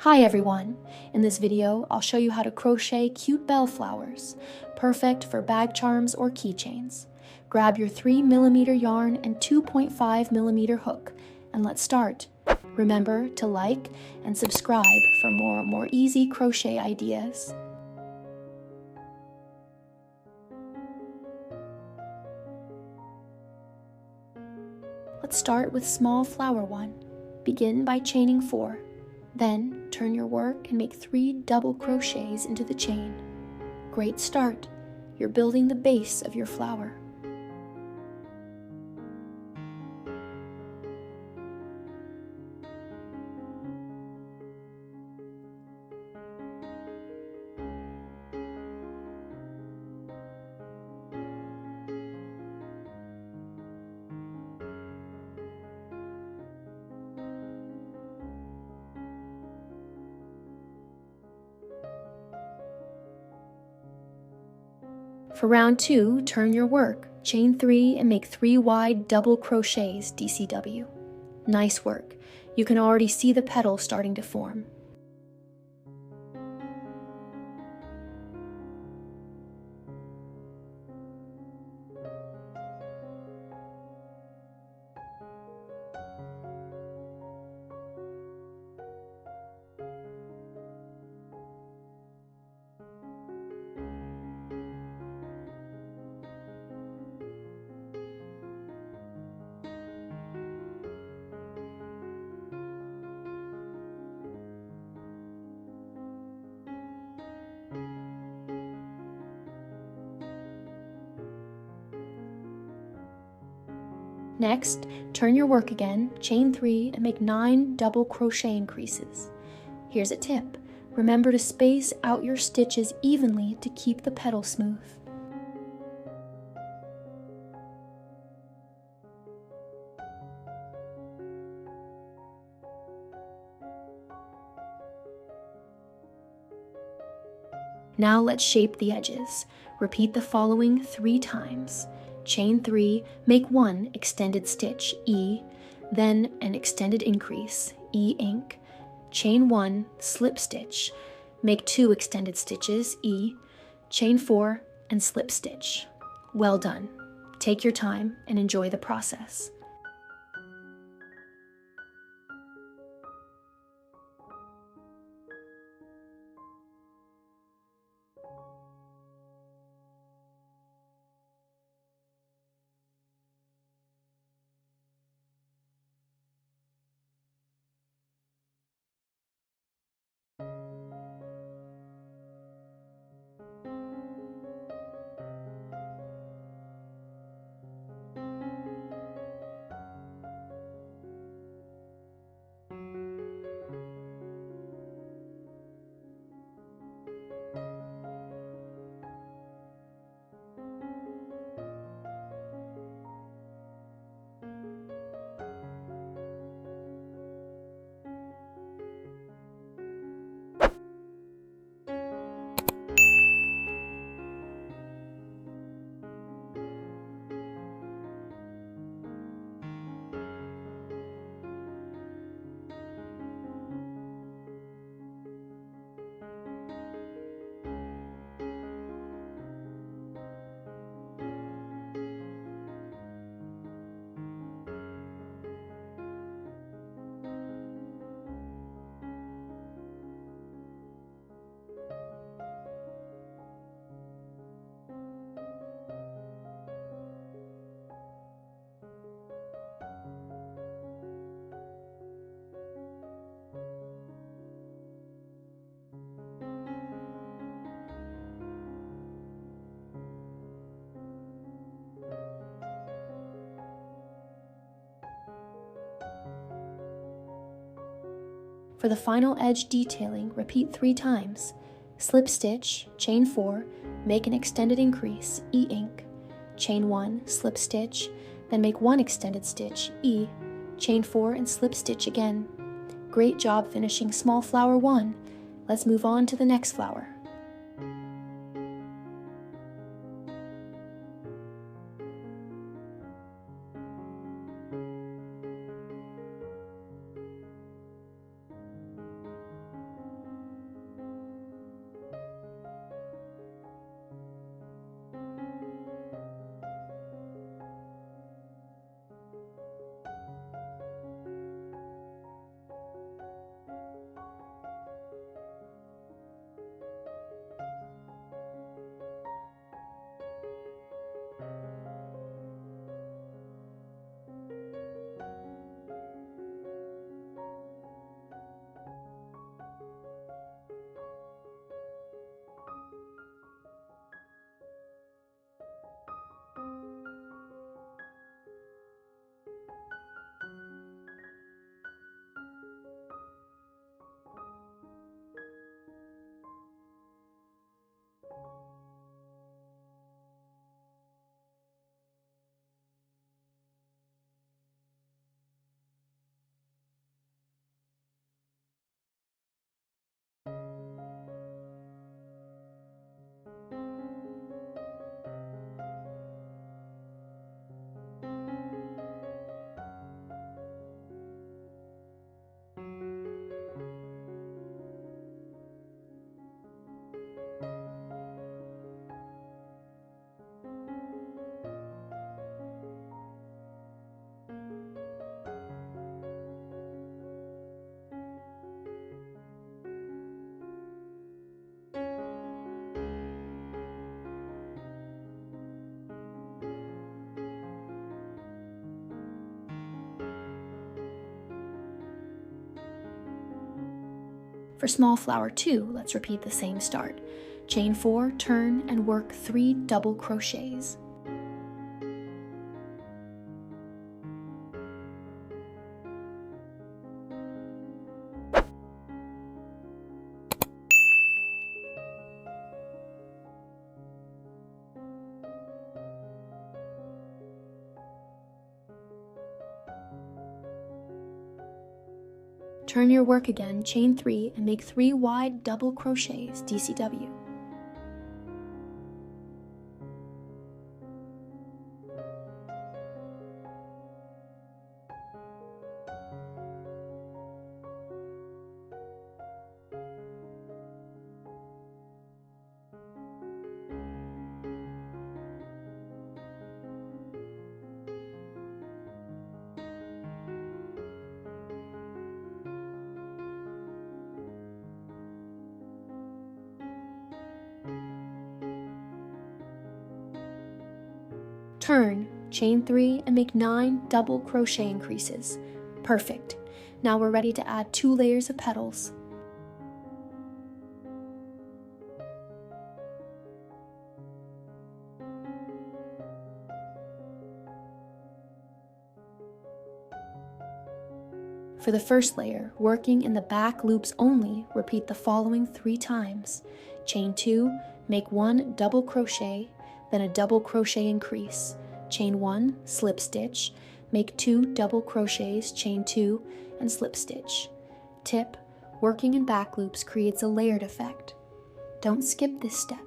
Hi everyone! In this video, I'll show you how to crochet cute bellflowers, perfect for bag charms or keychains. Grab your 3mm yarn and 2.5mm hook, and let's start. Remember to like and subscribe for more easy crochet ideas. Let's start with small flower 1. Begin by chaining 4. Then turn your work and make 3 double crochets into the chain. Great start! You're building the base of your flower. For round 2, turn your work, chain 3 and make 3 wide double crochets DCW. Nice work! You can already see the petals starting to form. Next, turn your work again, chain 3 and make 9 double crochet increases. Here's a tip. Remember to space out your stitches evenly to keep the petal smooth. Now let's shape the edges. Repeat the following 3 times. Chain 3, make 1 extended stitch, E, then an extended increase, E ink, chain 1, slip stitch, make 2 extended stitches, E, chain 4, and slip stitch. Well done. Take your time and enjoy the process. For the final edge detailing, repeat 3 times. Slip stitch, chain 4, make an extended increase, E ink, chain 1, slip stitch, then make 1 extended stitch, E, chain 4 and slip stitch again. Great job finishing small flower 1. Let's move on to the next flower. For small flower 2, let's repeat the same start. Chain 4, turn, and work 3 double crochets. Turn your work again, chain 3, and make 3 wide double crochets, DCW. Turn, chain 3, and make 9 double crochet increases. Perfect. Now we're ready to add 2 layers of petals. For the first layer, working in the back loops only, repeat the following 3 times. Chain 2, make 1 double crochet, then a double crochet increase. Chain 1, slip stitch, make 2 double crochets, chain 2, and slip stitch. Tip: working in back loops creates a layered effect. Don't skip this step.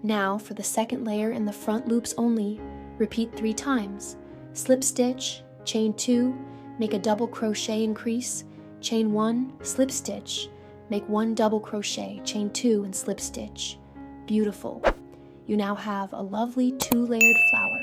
Now for the second layer in the front loops only, repeat 3 times. Slip stitch, chain 2, make a double crochet increase, chain 1, slip stitch, make 1 double crochet, chain 2, and slip stitch. Beautiful. You now have a lovely 2-layered flower.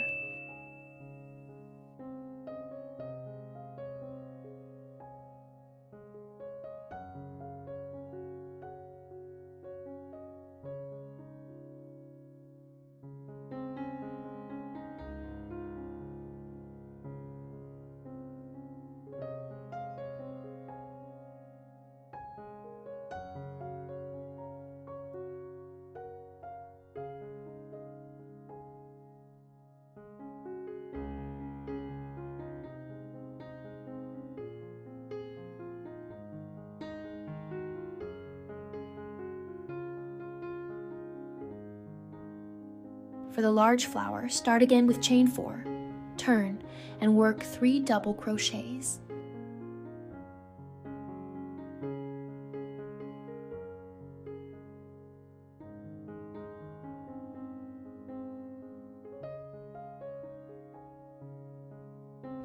For the large flower, start again with chain 4, turn, and work 3 double crochets.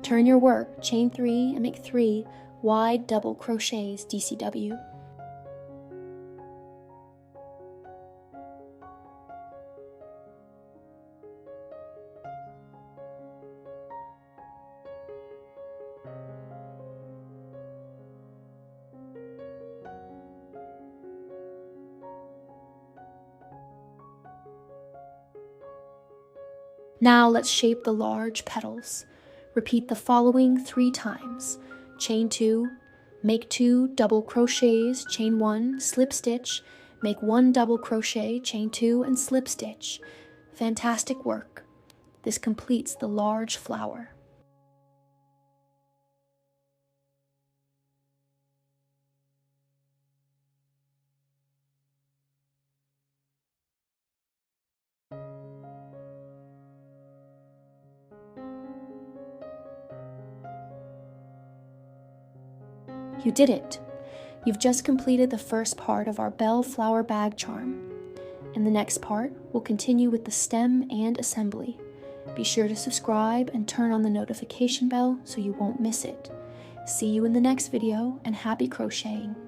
Turn your work, chain 3, and make 3 wide double crochets, DCW. Now let's shape the large petals. Repeat the following 3 times. Chain 2, make 2 double crochets, chain 1, slip stitch, Make 1 double crochet, chain 2, and slip stitch. Fantastic work. This completes the large flower. You did it! You've just completed the first part of our bellflower bag charm. In the next part, we'll continue with the stem and assembly. Be sure to subscribe and turn on the notification bell so you won't miss it. See you in the next video, and happy crocheting!